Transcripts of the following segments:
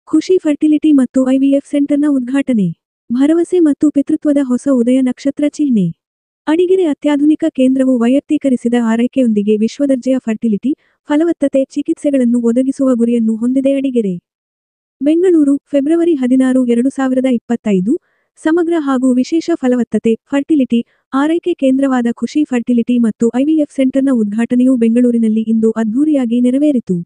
ಖುಷಿ ಫರ್ಟಿಲಿಟಿ ಮತ್ತು ಐವಿಎಫ್ ಸೆಂಟರ್ನ ಉದ್ಘಾಟನೆ. ಭರವಸೆ ಮತ್ತು ಪಿತೃತ್ವದ ಹೊಸ ಉದಯ ನಕ್ಷತ್ರ ಚಿಹ್ನೆ. ಅಡಿಗೆರೆ ಅತ್ಯಾಧುನಿಕ ಕೇಂದ್ರವು ವೈಯಕ್ತೀಕರಿಸಿದ ಆರೈಕೆಯೊಂದಿಗೆ ವಿಶ್ವದರ್ಜೆಯ ಫರ್ಟಿಲಿಟಿ, ಫಲವತ್ತತೆ ಚಿಕಿತ್ಸೆಗಳನ್ನು ಒದಗಿಸುವ ಗುರಿಯನ್ನು ಹೊಂದಿದೆ. ಅಡಿಗೆರೆ, ಬೆಂಗಳೂರು, ಫೆಬ್ರವರಿ 16, 2025. ಸಮಗ್ರ ಹಾಗೂ ವಿಶೇಷ ಫಲವತ್ತತೆ, ಫರ್ಟಿಲಿಟಿ, ಆರೈಕೆ ಕೇಂದ್ರವಾದ ಖುಷಿ ಫರ್ಟಿಲಿಟಿ ಮತ್ತು ಐವಿಎಫ್ ಸೆಂಟರ್ನ ಉದ್ಘಾಟನೆಯು ಬೆಂಗಳೂರಿನಲ್ಲಿ ಇಂದು ಅದ್ಧೂರಿಯಾಗಿ ನೆರವೇರಿತು.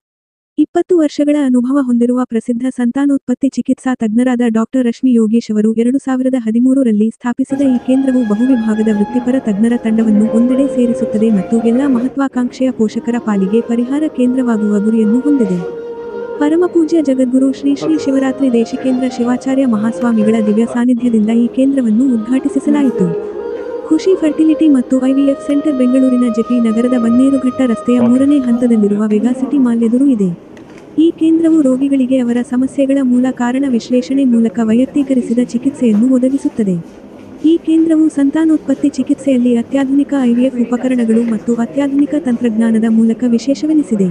20 ವರ್ಷಗಳ ಅನುಭವ ಹೊಂದಿರುವ ಪ್ರಸಿದ್ಧ ಸಂತಾನೋತ್ಪತ್ತಿ ಚಿಕಿತ್ಸಾ ತಜ್ಞರಾದ ಡಾಕ್ಟರ್ ರಶ್ಮಿ ಯೋಗೀಶ್ ಅವರು 2013ರಲ್ಲಿ ಸ್ಥಾಪಿಸಿದ ಈ ಕೇಂದ್ರವು ಬಹುವಿಭಾಗದ ವೃತ್ತಿಪರ ತಜ್ಞರ ತಂಡವನ್ನು ಒಂದೆಡೆ ಸೇರಿಸುತ್ತದೆ ಮತ್ತು ಎಲ್ಲಾ ಮಹತ್ವಾಕಾಂಕ್ಷೆಯ ಪೋಷಕರ ಪಾಲಿಗೆ ಪರಿಹಾರ ಕೇಂದ್ರವಾಗುವ ಗುರಿಯನ್ನು ಹೊಂದಿದೆ. ಪರಮಪೂಜ್ಯ ಜಗದ್ಗುರು ಶ್ರೀ ಶ್ರೀ ಶಿವರಾತ್ರಿ ದೇಶಿಕೇಂದ್ರ ಶಿವಾಚಾರ್ಯ ಮಹಾಸ್ವಾಮಿಗಳ ದಿವ್ಯ ಸಾನ್ನಿಧ್ಯದಿಂದ ಈ ಕೇಂದ್ರವನ್ನು ಉದ್ಘಾಟಿಸಲಾಯಿತು. ಖುಷಿ ಫರ್ಟಿಲಿಟಿ ಮತ್ತು ಐವಿಎಫ್ ಸೆಂಟರ್ ಬೆಂಗಳೂರಿನ ಜೆಪಿ ನಗರದ ಬನ್ನೇರುಘಟ್ಟ ರಸ್ತೆಯ 3ನೇ ಹಂತದಲ್ಲಿರುವ ವೆಗಾಸಿಟಿ ಮಾಲ್ ಎದುರು ಇದೆ. ಈ ಕೇಂದ್ರವು ರೋಗಿಗಳಿಗೆ ಅವರ ಸಮಸ್ಯೆಗಳ ಮೂಲ ಕಾರಣ ವಿಶ್ಲೇಷಣೆ ಮೂಲಕ ವೈಯಕ್ತೀಕರಿಸಿದ ಚಿಕಿತ್ಸೆಯನ್ನು ಒದಗಿಸುತ್ತದೆ. ಈ ಕೇಂದ್ರವು ಸಂತಾನೋತ್ಪತ್ತಿ ಚಿಕಿತ್ಸೆಯಲ್ಲಿ ಅತ್ಯಾಧುನಿಕ ಐವಿಎಫ್ ಉಪಕರಣಗಳು ಮತ್ತು ಅತ್ಯಾಧುನಿಕ ತಂತ್ರಜ್ಞಾನದ ಮೂಲಕ ವಿಶೇಷವೆನಿಸಿದೆ.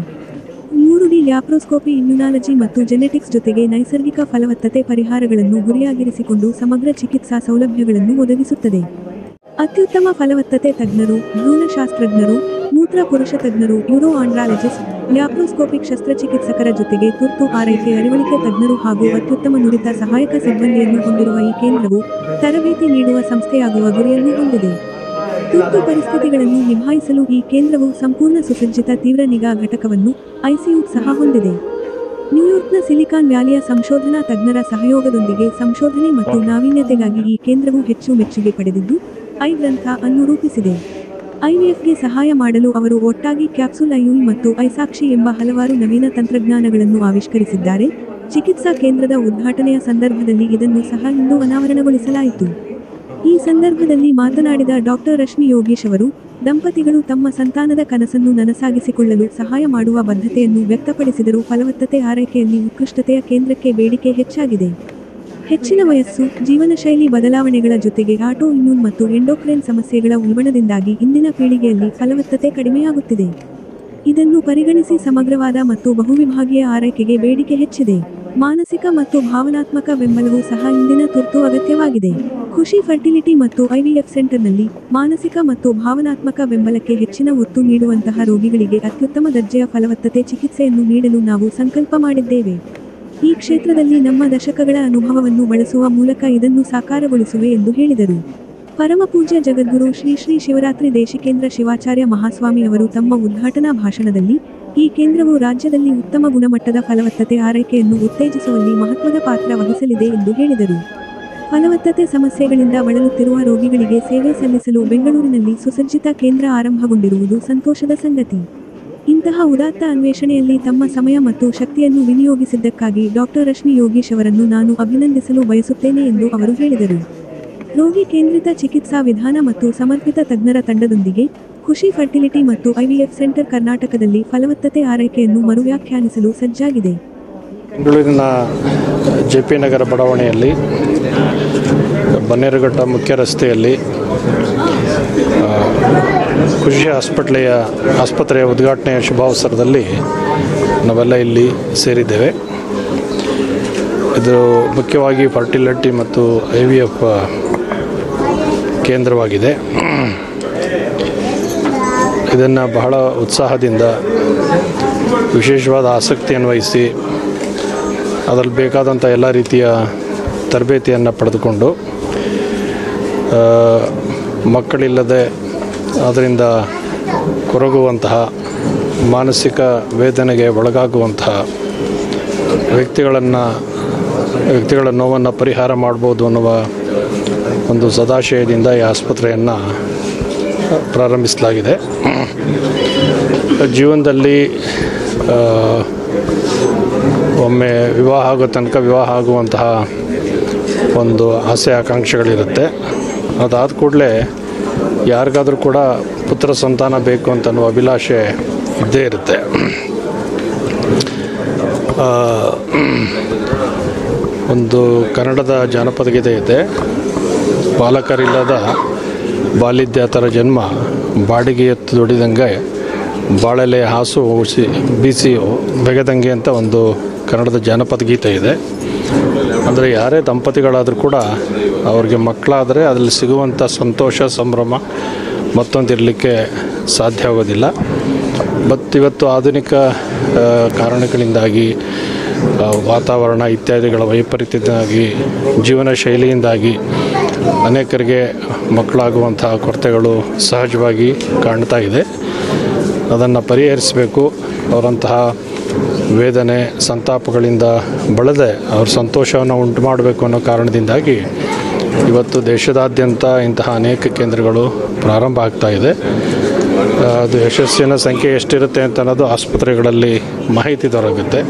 3D ಲ್ಯಾಪ್ರೋಸ್ಕೋಪಿ, ಇಮ್ಯುನಾಲಜಿ ಮತ್ತು ಜೆನೆಟಿಕ್ಸ್ ಜೊತೆಗೆ ನೈಸರ್ಗಿಕ ಫಲವತ್ತತೆ ಪರಿಹಾರಗಳನ್ನು ಗುರಿಯಾಗಿರಿಸಿಕೊಂಡು ಸಮಗ್ರ ಚಿಕಿತ್ಸಾ ಸೌಲಭ್ಯಗಳನ್ನು ಒದಗಿಸುತ್ತದೆ. ಅತ್ಯುತ್ತಮ ಫಲವತ್ತತೆ ತಜ್ಞರು, ಭ್ರೂಣಶಾಸ್ತ್ರಜ್ಞರು, ಮೂತ್ರ ಪುರುಷ ತಜ್ಞರು, ಯೂರೋ ಆಂಡ್ರಾಲಜಿಸ್ಟ್, ಲ್ಯಾಪ್ರೋಸ್ಕೋಪಿಕ್ ಶಸ್ತ್ರಚಿಕಿತ್ಸಕರ ಜೊತೆಗೆ ತುರ್ತು ಆರೈಕೆ ಅರಿವಳಿಕೆ ತಜ್ಞರು ಹಾಗೂ ಅತ್ಯುತ್ತಮ ನುರಿತ ಸಹಾಯಕ ಸಿಬ್ಬಂದಿಯನ್ನು ಹೊಂದಿರುವ ಈ ಕೇಂದ್ರವು ತರಬೇತಿ ನೀಡುವ ಸಂಸ್ಥೆಯಾಗುವ ಗುರಿಯನ್ನು ಹೊಂದಿದೆ. ತುರ್ತು ಪರಿಸ್ಥಿತಿಗಳನ್ನು ನಿಭಾಯಿಸಲು ಈ ಕೇಂದ್ರವು ಸಂಪೂರ್ಣ ಸುಸಜ್ಜಿತ ತೀವ್ರ ನಿಗಾ ಘಟಕವನ್ನು, ಐಸಿಯು ಸಹ ಹೊಂದಿದೆ. ನ್ಯೂಯಾರ್ಕ್ನ ಸಿಲಿಕಾನ್ ವ್ಯಾಲಿಯ ಸಂಶೋಧನಾ ತಜ್ಞರ ಸಹಯೋಗದೊಂದಿಗೆ ಸಂಶೋಧನೆ ಮತ್ತು ನಾವೀನ್ಯತೆಗಾಗಿ ಈ ಕೇಂದ್ರವು ಹೆಚ್ಚು ಮೆಚ್ಚುಗೆ ಪಡೆದಿದ್ದು, ಗ್ರಂಥ ಅನ್ನು ರೂಪಿಸಿದೆ. ಐವಿಎಫ್ಗೆ ಸಹಾಯ ಮಾಡಲು ಅವರು ಒಟ್ಟಾಗಿ ಕ್ಯಾಪ್ಸುಲ್ ಐಯುಇ ಮತ್ತು ಐಸಾಕ್ಷಿ ಎಂಬ ಹಲವಾರು ನವೀನ ತಂತ್ರಜ್ಞಾನಗಳನ್ನು ಆವಿಷ್ಕರಿಸಿದ್ದಾರೆ. ಚಿಕಿತ್ಸಾ ಕೇಂದ್ರದ ಉದ್ಘಾಟನೆಯ ಸಂದರ್ಭದಲ್ಲಿ ಇದನ್ನು ಸಹ ಇಂದು ಅನಾವರಣಗೊಳಿಸಲಾಯಿತು. ಈ ಸಂದರ್ಭದಲ್ಲಿ ಮಾತನಾಡಿದ ಡಾಕ್ಟರ್ ರಶ್ಮಿ ಯೋಗೀಶ್ ಅವರು, ದಂಪತಿಗಳು ತಮ್ಮ ಸಂತಾನದ ಕನಸನ್ನು ನನಸಾಗಿಸಿಕೊಳ್ಳಲು ಸಹಾಯ ಮಾಡುವ ಬದ್ಧತೆಯನ್ನು ವ್ಯಕ್ತಪಡಿಸಿದರು. ಫಲವತ್ತತೆ ಆರೈಕೆಯಲ್ಲಿ ಉತ್ಕೃಷ್ಟತೆಯ ಕೇಂದ್ರಕ್ಕೆ ಬೇಡಿಕೆ ಹೆಚ್ಚಾಗಿದೆ. ಹೆಚ್ಚಿನ ವಯಸ್ಸು, ಜೀವನಶೈಲಿ ಬದಲಾವಣೆಗಳ ಜೊತೆಗೆ ಆಟೋ ಇಮ್ಯೂನ್ ಮತ್ತು ಎಂಡೋಕ್ರೈನ್ ಸಮಸ್ಯೆಗಳ ಉಲ್ಬಣದಿಂದಾಗಿ ಇಂದಿನ ಪೀಳಿಗೆಯಲ್ಲಿ ಫಲವತ್ತತೆ ಕಡಿಮೆಯಾಗುತ್ತಿದೆ. ಇದನ್ನು ಪರಿಗಣಿಸಿ ಸಮಗ್ರವಾದ ಮತ್ತು ಬಹುವಿಭಾಗೀಯ ಆರೈಕೆಗೆ ಬೇಡಿಕೆ ಹೆಚ್ಚಿದೆ. ಮಾನಸಿಕ ಮತ್ತು ಭಾವನಾತ್ಮಕ ಬೆಂಬಲವೂ ಸಹ ಇಂದಿನ ತುರ್ತು ಅಗತ್ಯವಾಗಿದೆ. ಖುಷಿ ಫರ್ಟಿಲಿಟಿ ಮತ್ತು ಐವಿಎಫ್ ಸೆಂಟರ್ನಲ್ಲಿ ಮಾನಸಿಕ ಮತ್ತು ಭಾವನಾತ್ಮಕ ಬೆಂಬಲಕ್ಕೆ ಹೆಚ್ಚಿನ ಒತ್ತು ನೀಡುವಂತಹ ರೋಗಿಗಳಿಗೆ ಅತ್ಯುತ್ತಮ ದರ್ಜೆಯ ಫಲವತ್ತತೆ ಚಿಕಿತ್ಸೆಯನ್ನು ನೀಡಲು ನಾವು ಸಂಕಲ್ಪ ಮಾಡಿದ್ದೇವೆ. ಈ ಕ್ಷೇತ್ರದಲ್ಲಿ ನಮ್ಮ ದಶಕಗಳ ಅನುಭವವನ್ನು ಬಳಸುವ ಮೂಲಕ ಇದನ್ನು ಸಾಕಾರಗೊಳಿಸುವೆ ಎಂದು ಹೇಳಿದರು. ಪರಮಪೂಜ್ಯ ಜಗದ್ಗುರು ಶ್ರೀ ಶ್ರೀ ಶಿವರಾತ್ರಿ ದೇಶಿಕೇಂದ್ರ ಶಿವಾಚಾರ್ಯ ಮಹಾಸ್ವಾಮಿ ಅವರು ತಮ್ಮ ಉದ್ಘಾಟನಾ ಭಾಷಣದಲ್ಲಿ, ಈ ಕೇಂದ್ರವು ರಾಜ್ಯದಲ್ಲಿ ಉತ್ತಮ ಗುಣಮಟ್ಟದ ಫಲವತ್ತತೆ ಆರೈಕೆಯನ್ನು ಉತ್ತೇಜಿಸುವಲ್ಲಿ ಮಹತ್ವದ ಪಾತ್ರ ವಹಿಸಲಿದೆ ಎಂದು ಹೇಳಿದರು. ಫಲವತ್ತತೆ ಸಮಸ್ಯೆಗಳಿಂದ ಬಳಲುತ್ತಿರುವ ರೋಗಿಗಳಿಗೆ ಸೇವೆ ಸಲ್ಲಿಸಲು ಬೆಂಗಳೂರಿನಲ್ಲಿ ಸುಸಜ್ಜಿತ ಕೇಂದ್ರ ಆರಂಭಗೊಂಡಿರುವುದು ಸಂತೋಷದ ಸಂಗತಿ. ಇಂತಹ ಉದಾತ್ತ ಅನ್ವೇಷಣೆಯಲ್ಲಿ ತಮ್ಮ ಸಮಯ ಮತ್ತು ಶಕ್ತಿಯನ್ನು ವಿನಿಯೋಗಿಸಿದ್ದಕ್ಕಾಗಿ ಡಾಕ್ಟರ್ ರಶ್ಮಿ ಯೋಗೀಶ್ ಅವರನ್ನು ನಾನು ಅಭಿನಂದಿಸಲು ಬಯಸುತ್ತೇನೆ ಎಂದು ಅವರು ಹೇಳಿದರು. ರೋಗಿ ಕೇಂದ್ರಿತ ಚಿಕಿತ್ಸಾ ವಿಧಾನ ಮತ್ತು ಸಮರ್ಪಿತ ತಜ್ಞರ ತಂಡದೊಂದಿಗೆ ಖುಷಿ ಫರ್ಟಿಲಿಟಿ ಮತ್ತು ಐವಿಎಫ್ ಸೆಂಟರ್ ಕರ್ನಾಟಕದಲ್ಲಿ ಫಲವತ್ತತೆ ಆರೈಕೆಯನ್ನು ಮರುವ್ಯಾಖ್ಯಾನಿಸಲು ಸಜ್ಜಾಗಿದೆ. ಬೆಂಗಳೂರಿನ ಜೆಪಿ ನಗರ ಬಡಾವಣೆಯಲ್ಲಿ ಬನ್ನೇರುಘಟ್ಟ ಮುಖ್ಯ ರಸ್ತೆಯಲ್ಲಿ ಖುಷಿ ಆಸ್ಪತ್ರೆಯ ಉದ್ಘಾಟನೆಯ ಶುಭಾವಸರದಲ್ಲಿ ನಾವೆಲ್ಲ ಇಲ್ಲಿ ಸೇರಿದ್ದೇವೆ. ಇದು ಮುಖ್ಯವಾಗಿ ಫರ್ಟಿಲಿಟಿ ಮತ್ತು ಐವಿಎಫ್ ಕೇಂದ್ರವಾಗಿದೆ. ಇದನ್ನು ಬಹಳ ಉತ್ಸಾಹದಿಂದ ವಿಶೇಷವಾದ ಆಸಕ್ತಿಯನ್ನು ವಹಿಸಿ ಅದರಲ್ಲಿ ಬೇಕಾದಂಥ ಎಲ್ಲ ರೀತಿಯ ತರಬೇತಿಯನ್ನು ಪಡೆದುಕೊಂಡು ಮಕ್ಕಳಿಲ್ಲದೆ ಅದರಿಂದ ಕೊರಗುವಂತಹ ಮಾನಸಿಕ ವೇದನೆಗೆ ಒಳಗಾಗುವಂತಹ ವ್ಯಕ್ತಿಗಳ ನೋವನ್ನು ಪರಿಹಾರ ಮಾಡ್ಬೋದು ಅನ್ನುವ ಒಂದು ಸದಾಶಯದಿಂದ ಈ ಆಸ್ಪತ್ರೆಯನ್ನು ಪ್ರಾರಂಭಿಸಲಾಗಿದೆ. ಜೀವನದಲ್ಲಿ ಒಮ್ಮೆ ವಿವಾಹ ಆಗೋ ತನಕ ವಿವಾಹ ಆಗುವಂತಹ ಒಂದು ಆಸೆ ಆಕಾಂಕ್ಷೆಗಳಿರುತ್ತೆ. ಅದಾದ ಕೂಡಲೇ ಯಾರಿಗಾದರೂ ಕೂಡ ಪುತ್ರ ಸಂತಾನ ಬೇಕು ಅಂತ ಅನ್ನುವ ಅಭಿಲಾಷೆ ಇದ್ದೇ ಇರುತ್ತೆ. ಒಂದು ಕನ್ನಡದ ಜಾನಪದ ಗೀತೆ ಇದೆ, ಬಾಲಕರಿಲ್ಲದ ಬಾಲಿದ್ಯಾತರ ಜನ್ಮ ಬಾಡಿಗೆ ಎತ್ತು ದುಡಿದಂಗೆ ಬಾಳೆಲೆ ಹಾಸು ಬೀಸಿ ಬೆಗೆದಂಗೆ ಅಂತ ಒಂದು ಕನ್ನಡದ ಜಾನಪದ ಗೀತೆ ಇದೆ. ಅಂದರೆ ಯಾರೇ ದಂಪತಿಗಳಾದರೂ ಕೂಡ ಅವ್ರಿಗೆ ಮಕ್ಕಳಾದರೆ ಅದರಲ್ಲಿ ಸಿಗುವಂಥ ಸಂತೋಷ ಸಂಭ್ರಮ ಮತ್ತೊಂದಿರಲಿಕ್ಕೆ ಸಾಧ್ಯ ಆಗೋದಿಲ್ಲ. ಬಟ್ ಇವತ್ತು ಆಧುನಿಕ ಕಾರಣಗಳಿಂದಾಗಿ ವಾತಾವರಣ ಇತ್ಯಾದಿಗಳ ವೈಪರೀತ್ಯದಿಂದಾಗಿ ಜೀವನ ಶೈಲಿಯಿಂದಾಗಿ ಅನೇಕರಿಗೆ ಮಕ್ಕಳಾಗುವಂತಹ ಕೊರತೆಗಳು ಸಹಜವಾಗಿ ಕಾಣ್ತಾ ಇದೆ. ಅದನ್ನು ಪರಿಹರಿಸಬೇಕು. ಅವರಂತಹ ವೇದನೆ ಸಂತಾಪಗಳಿಂದ ಬಳದೆ ಅವ್ರ ಸಂತೋಷವನ್ನು ಉಂಟು ಮಾಡಬೇಕು ಅನ್ನೋ ಕಾರಣದಿಂದಾಗಿ ಇವತ್ತು ದೇಶದಾದ್ಯಂತ ಇಂತಹ ಅನೇಕ ಕೇಂದ್ರಗಳು ಪ್ರಾರಂಭ ಆಗ್ತಾ ಇದೆ. ಅದು ಯಶಸ್ಸಿನ ಸಂಖ್ಯೆ ಎಷ್ಟಿರುತ್ತೆ ಅಂತ ಅನ್ನೋದು ಆಸ್ಪತ್ರೆಗಳಲ್ಲಿ ಮಾಹಿತಿ ದೊರಕುತ್ತೆ.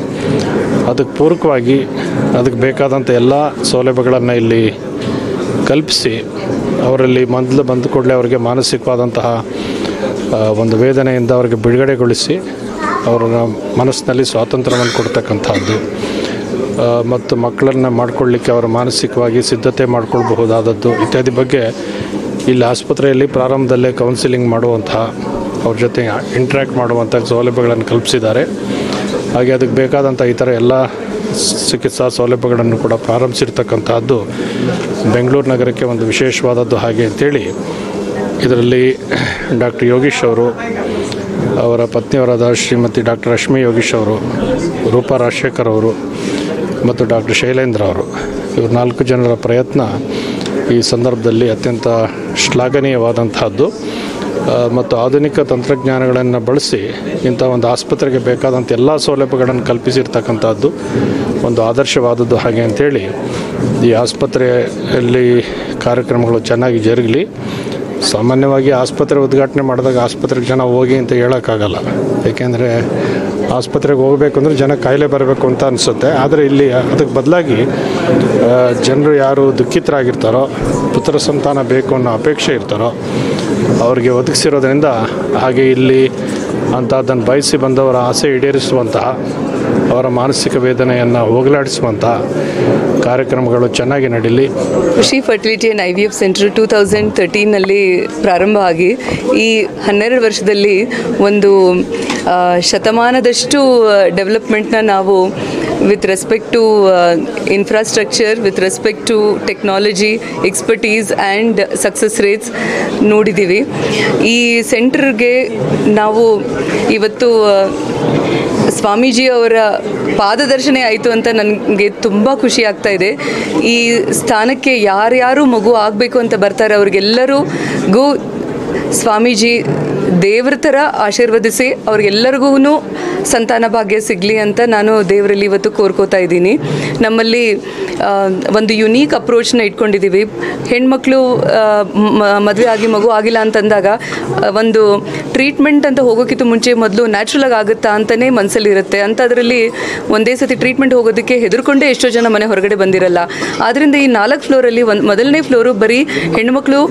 ಅದಕ್ಕೆ ಪೂರಕವಾಗಿ ಅದಕ್ಕೆ ಬೇಕಾದಂಥ ಎಲ್ಲ ಸೌಲಭ್ಯಗಳನ್ನು ಇಲ್ಲಿ ಕಲ್ಪಿಸಿ ಅವರಲ್ಲಿ ಮೊದಲು ಬಂದ ಕೂಡಲೇ ಅವರಿಗೆ ಮಾನಸಿಕವಾದಂತಹ ಒಂದು ವೇದನೆಯಿಂದ ಅವರಿಗೆ ಬಿಡುಗಡೆಗೊಳಿಸಿ ಅವರ ಮನಸ್ಸಿನಲ್ಲಿ ಸ್ವಾತಂತ್ರ್ಯವನ್ನು ಕೊಡ್ತಕ್ಕಂಥದ್ದು ಮತ್ತು ಮಕ್ಕಳನ್ನು ಮಾಡಿಕೊಳ್ಳಿಕ್ಕೆ ಅವರ ಮಾನಸಿಕವಾಗಿ ಸಿದ್ಧತೆ ಮಾಡಿಕೊಳ್ಬಹುದಾದದ್ದು ಇತ್ಯಾದಿ ಬಗ್ಗೆ ಇಲ್ಲಿ ಆಸ್ಪತ್ರೆಯಲ್ಲಿ ಪ್ರಾರಂಭದಲ್ಲೇ ಕೌನ್ಸಿಲಿಂಗ್ ಮಾಡುವಂತಹ ಅವ್ರ ಜೊತೆ ಇಂಟ್ರ್ಯಾಕ್ಟ್ ಮಾಡುವಂಥ ಸೌಲಭ್ಯಗಳನ್ನು ಕಲ್ಪಿಸಿದ್ದಾರೆ. ಹಾಗೆ ಅದಕ್ಕೆ ಬೇಕಾದಂಥ ಈ ಥರ ಎಲ್ಲ ಚಿಕಿತ್ಸಾ ಸೌಲಭ್ಯಗಳನ್ನು ಕೂಡ ಪ್ರಾರಂಭಿಸಿರ್ತಕ್ಕಂಥದ್ದು ಬೆಂಗಳೂರು ನಗರಕ್ಕೆ ಒಂದು ವಿಶೇಷವಾದದ್ದು. ಹಾಗೆ ಅಂತೇಳಿ ಇದರಲ್ಲಿ ಡಾಕ್ಟರ್ ಯೋಗೀಶ್ ಅವರು, ಅವರ ಪತ್ನಿಯವರಾದ ಶ್ರೀಮತಿ ಡಾಕ್ಟರ್ ರಶ್ಮಿ ಯೋಗೀಶ್ ಅವರು, ರೂಪಾ ರಾಜಶೇಖರ್ ಅವರು ಮತ್ತು ಡಾಕ್ಟರ್ ಶೈಲೇಂದ್ರ ಅವರು, ಇವರು 4 ಜನರ ಪ್ರಯತ್ನ ಈ ಸಂದರ್ಭದಲ್ಲಿ ಅತ್ಯಂತ ಶ್ಲಾಘನೀಯವಾದಂತಹದ್ದು. ಮತ್ತು ಆಧುನಿಕ ತಂತ್ರಜ್ಞಾನಗಳನ್ನು ಬಳಸಿ ಇಂಥ ಒಂದು ಆಸ್ಪತ್ರೆಗೆ ಬೇಕಾದಂಥ ಎಲ್ಲ ಸೌಲಭ್ಯಗಳನ್ನು ಕಲ್ಪಿಸಿರ್ತಕ್ಕಂಥದ್ದು ಒಂದು ಆದರ್ಶವಾದದ್ದು. ಹಾಗೆ ಅಂಥೇಳಿ ಈ ಆಸ್ಪತ್ರೆಯಲ್ಲಿ ಕಾರ್ಯಕ್ರಮಗಳು ಚೆನ್ನಾಗಿ ಜರುಗಲಿ. ಸಾಮಾನ್ಯವಾಗಿ ಆಸ್ಪತ್ರೆ ಉದ್ಘಾಟನೆ ಮಾಡಿದಾಗ ಆಸ್ಪತ್ರೆಗೆ ಜನ ಹೋಗಿ ಅಂತ ಹೇಳೋಕ್ಕಾಗಲ್ಲ. ಏಕೆಂದರೆ ಆಸ್ಪತ್ರೆಗೆ ಹೋಗಬೇಕು ಅಂದರೆ ಜನ ಕಾಯಿಲೆ ಬರಬೇಕು ಅಂತ ಅನಿಸುತ್ತೆ. ಆದರೆ ಇಲ್ಲಿ ಅದಕ್ಕೆ ಬದಲಾಗಿ ಜನರು ಯಾರು ದುಃಖಿತರಾಗಿರ್ತಾರೋ, ಪುತ್ರ ಸಂತಾನ ಬೇಕು ಅನ್ನೋ ಅಪೇಕ್ಷೆ ಇರ್ತಾರೋ ಅವರಿಗೆ ಒದಗಿಸಿರೋದ್ರಿಂದ, ಹಾಗೆ ಇಲ್ಲಿ ಅಂಥದ್ದನ್ನು ಬಯಸಿ ಬಂದವರ ಆಸೆ ಈಡೇರಿಸುವಂತಹ, ಅವರ ಮಾನಸಿಕ ವೇದನೆಯನ್ನು ಹೋಗಲಾಡಿಸುವಂತಹ ಕಾರ್ಯಕ್ರಮಗಳು ಚೆನ್ನಾಗಿ ನಡೀಲಿ. ಖುಷಿ ಫರ್ಟಿಲಿಟಿ ಆ್ಯಂಡ್ IVF ಸೆಂಟರ್ 2013ನಲ್ಲಿ ಪ್ರಾರಂಭ ಆಗಿ ಈ 12 ವರ್ಷದಲ್ಲಿ ಒಂದು ಶತಮಾನದಷ್ಟು ಡೆವಲಪ್ಮೆಂಟ್ನ ನಾವು with respect to infrastructure, with respect to technology, expertise and success rates ನೋಡಿದ್ದೀವಿ. ಈ ಸೆಂಟರ್ಗೆ ನಾವು ಇವತ್ತು ಸ್ವಾಮೀಜಿ ಅವರ ಪಾದದರ್ಶನ ಆಯಿತು ಅಂತ ನನಗೆ ತುಂಬ ಖುಷಿ ಆಗ್ತಾ ಇದೆ. ಈ ಸ್ಥಾನಕ್ಕೆ ಯಾರ್ಯಾರು ಮಗು ಆಗಬೇಕು ಅಂತ ಬರ್ತಾರೆ ಅವ್ರಿಗೆಲ್ಲರಿಗೂ ಸ್ವಾಮೀಜಿ ದೇವ್ರ ಥರ ಆಶೀರ್ವದಿಸಿ ಅವ್ರಿಗೆಲ್ಲರಿಗೂ ಸಂತಾನ ಭಾಗ್ಯ ಸಿಗಲಿ ಅಂತ ನಾನು ದೇವರಲ್ಲಿ ಇವತ್ತು ಕೋರ್ಕೋತಾ ಇದ್ದೀನಿ. ನಮ್ಮಲ್ಲಿ ಒಂದು ಯುನೀಕ್ ಅಪ್ರೋಚ್ನ ಇಟ್ಕೊಂಡಿದ್ದೀವಿ. ಹೆಣ್ಮಕ್ಳು ಮದುವೆ ಆಗಿ ಮಗು ಆಗಿಲ್ಲ ಅಂತಂದಾಗ ಒಂದು ಟ್ರೀಟ್ಮೆಂಟ್ ಅಂತ ಹೋಗೋಕ್ಕಿಂತ ಮುಂಚೆ ಮೊದಲು ನ್ಯಾಚುರಲಾಗಿ ಆಗುತ್ತಾ ಅಂತಲೇ ಮನಸ್ಸಲ್ಲಿರುತ್ತೆ. ಅಂಥದ್ರಲ್ಲಿ ಒಂದೇ ಸತಿ ಟ್ರೀಟ್ಮೆಂಟ್ ಹೋಗೋದಕ್ಕೆ ಹೆದರ್ಕೊಂಡೇ ಎಷ್ಟೋ ಜನ ಮನೆ ಹೊರಗಡೆ ಬಂದಿರಲ್ಲ. ಆದ್ದರಿಂದ ಈ 4 ಫ್ಲೋರಲ್ಲಿ ಮೊದಲನೇ ಫ್ಲೋರು ಬರೀ ಹೆಣ್ಮಕ್ಳು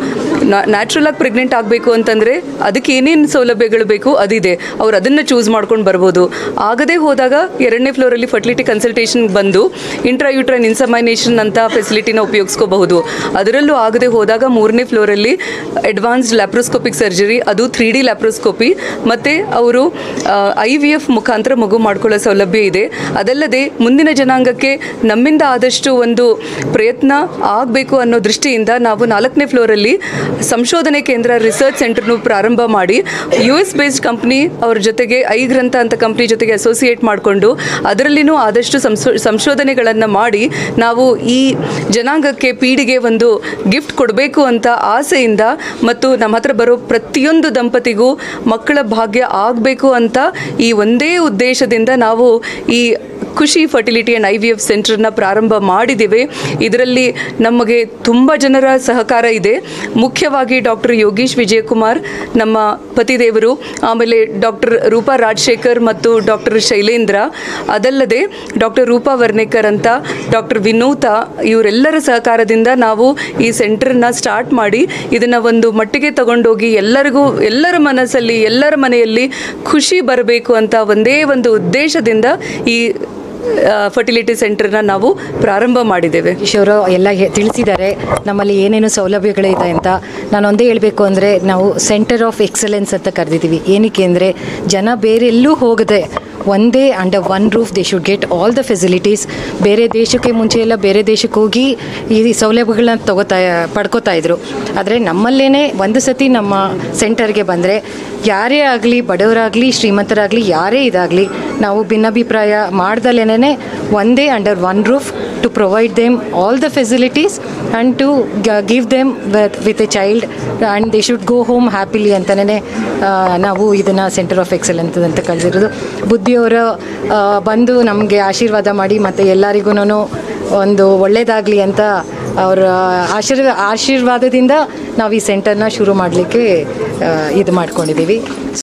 ನ್ಯಾಚುರಲಾಗಿ ಪ್ರೆಗ್ನೆಂಟ್ ಆಗಬೇಕು ಅಂತಂದರೆ ಅದಕ್ಕೆ ಏನೇನು ಸೌಲಭ್ಯಗಳು ಬೇಕು ಅದಿದೆ, ಅವ್ರು ಅದನ್ನು ಚೂಸ್ ಮಾಡ್ಕೊಂಡು ಬರ್ಬೋದು. ಆಗದೇ ಹೋದಾಗ 2ನೇ ಫ್ಲೋರಲ್ಲಿ ಫರ್ಟಿಲಿಟಿ ಕನ್ಸಲ್ಟೇಷನ್ ಬಂದು ಇಂಟ್ರಾಯೂಟ್ರೈನ್ ಇನ್ಸಮೈನೇಷನ್ ಅಂತ ಫೆಸಿಲಿಟಿನ ಉಪಯೋಗಿಸ್ಕೋಬಹುದು. ಅದರಲ್ಲೂ ಆಗದೆ ಹೋದಾಗ 3ನೇ ಫ್ಲೋರಲ್ಲಿ ಅಡ್ವಾನ್ಸ್ಡ್ ಲ್ಯಾಪ್ರೋಸ್ಕೋಪಿಕ್ ಸರ್ಜರಿ, ಅದು 3D ಲ್ಯಾಪ್ರೋಸ್ಕೋಪಿ, ಮತ್ತು ಅವರು IVF ಮುಖಾಂತರ ಮಗು ಮಾಡ್ಕೊಳ್ಳೋ ಸೌಲಭ್ಯ ಇದೆ. ಅದಲ್ಲದೆ ಮುಂದಿನ ಜನಾಂಗಕ್ಕೆ ನಮ್ಮಿಂದ ಆದಷ್ಟು ಒಂದು ಪ್ರಯತ್ನ ಆಗಬೇಕು ಅನ್ನೋ ದೃಷ್ಟಿಯಿಂದ ನಾವು 4ನೇ ಫ್ಲೋರಲ್ಲಿ ಸಂಶೋಧನೆ ಕೇಂದ್ರ ರಿಸರ್ಚ್ ಸೆಂಟರ್ನು ಪ್ರಾರಂಭ ಮಾಡಿ US ಬೇಸ್ಡ್ ಕಂಪ್ನಿ ಅವ್ರ ಜೊತೆಗೆ ಐಗ್ರಂಥ ಅಂತ ಕಂಪ್ನಿ ಜೊತೆಗೆ ಅಸೋಸಿಯೇಟ್ ಮಾಡಿಕೊಂಡು ಅದರಲ್ಲಿನೂ ಆದಷ್ಟು ಸಂಶೋಧನೆಗಳನ್ನು ಮಾಡಿ ನಾವು ಈ ಜನಾಂಗಕ್ಕೆ ಪೀಳಿಗೆ ಒಂದು ಗಿಫ್ಟ್ ಕೊಡಬೇಕು ಅಂತ ಆಸೆಯಿಂದ ಮತ್ತು ನಮ್ಮ ಹತ್ರ ಬರೋ ಪ್ರತಿಯೊಂದು ದಂಪತಿಗೂ ಮಕ್ಕಳ ಭಾಗ್ಯ ಆಗಬೇಕು ಅಂತ ಈ ಒಂದೇ ಉದ್ದೇಶದಿಂದ ನಾವು ಈ ಖುಷಿ ಫರ್ಟಿಲಿಟಿ ಆ್ಯಂಡ್ IVF ಸೆಂಟರ್ನ ಪ್ರಾರಂಭ ಮಾಡಿದ್ದೇವೆ. ಇದರಲ್ಲಿ ನಮಗೆ ತುಂಬ ಜನರ ಸಹಕಾರ ಇದೆ. ಮುಖ್ಯವಾಗಿ ಡಾಕ್ಟರ್ ಯೋಗೀಶ್ ವಿಜಯಕುಮಾರ್ ನಮ್ಮ ಪತಿದೇವರು, ಆಮೇಲೆ ಡಾಕ್ಟರ್ ರೂಪಾ ರಾಜಶೇಖರ್ ಮತ್ತು ಡಾಕ್ಟರ್ ಶೈಲೇಂದ್ರ, ಅದಲ್ಲದೆ ಡಾಕ್ಟರ್ ರೂಪಾ ವರ್ನೇಕರ್ ಅಂತ, ಡಾಕ್ಟರ್ ವಿನೂತಾ, ಇವರೆಲ್ಲರ ಸಹಕಾರದಿಂದ ನಾವು ಈ ಸೆಂಟರ್ನ ಸ್ಟಾರ್ಟ್ ಮಾಡಿ ಇದನ್ನು ಒಂದು ಮಟ್ಟಿಗೆ ತಗೊಂಡೋಗಿ ಎಲ್ಲರ ಮನಸ್ಸಲ್ಲಿ, ಎಲ್ಲರ ಮನೆಯಲ್ಲಿ ಖುಷಿ ಬರಬೇಕು ಅಂತ ಒಂದೇ ಒಂದು ಉದ್ದೇಶದಿಂದ ಈ ಫರ್ಟಿಲಿಟಿ ಸೆಂಟರ್ನ ನಾವು ಪ್ರಾರಂಭ ಮಾಡಿದ್ದೇವೆ. ಈಶ್ವರು ಎಲ್ಲ ತಿಳಿಸಿದ್ದಾರೆ ನಮ್ಮಲ್ಲಿ ಏನೇನು ಸೌಲಭ್ಯಗಳಿದೆ ಅಂತ. ನಾನು ಒಂದೇ ಹೇಳಬೇಕು ಅಂದರೆ ನಾವು ಸೆಂಟರ್ ಆಫ್ ಎಕ್ಸಲೆನ್ಸ್ ಅಂತ ಕರೆದಿದ್ದೀವಿ. ಏನಕ್ಕೆ ಅಂದರೆ ಜನ ಬೇರೆಲ್ಲೂ ಹೋಗದೆ ಒಂದೇ under one roof they should get all the facilities. ಬೇರೆ ದೇಶಕ್ಕೆ ಮುಂಚೆ ಎಲ್ಲ ಬೇರೆ ದೇಶಕ್ಕೆ ಹೋಗಿ ಈ ಸೌಲಭ್ಯಗಳನ್ನ ಪಡ್ಕೋತಾ ಇದ್ರು. ಆದರೆ ನಮ್ಮಲ್ಲೇ ಒಂದು ಸತಿ ನಮ್ಮ ಸೆಂಟರ್ಗೆ ಬಂದರೆ ಯಾರೇ ಆಗಲಿ, ಬಡವರಾಗಲಿ ಶ್ರೀಮಂತರಾಗಲಿ ಯಾರೇ ಇದಾಗಲಿ, ನಾವು ಭಿನ್ನಾಭಿಪ್ರಾಯ ಮಾಡ್ದಲೇ ಒಂದೇ under one roof to provide them all the facilities and to give them with a child and they should go home happily ಅಂತಲೇ ನಾವು ಇದನ್ನು ಸೆಂಟರ್ ಆಫ್ ಎಕ್ಸಲೆನ್ಸ್ ಅಂತ ಕಳೆದಿರೋದು. ಬುದ್ಧಿಯವರ ಬಂದು ನಮಗೆ ಆಶೀರ್ವಾದ ಮಾಡಿ ಮತ್ತು ಎಲ್ಲರಿಗೂ ಒಂದು ಒಳ್ಳೆಯದಾಗಲಿ ಅಂತ ಅವರ ಆಶೀರ್ವಾದದಿಂದ ನಾವು ಈ ಸೆಂಟರ್ನ ಶುರು ಮಾಡಲಿಕ್ಕೆ ಇದು ಮಾಡ್ಕೊಂಡಿದ್ದೀವಿ.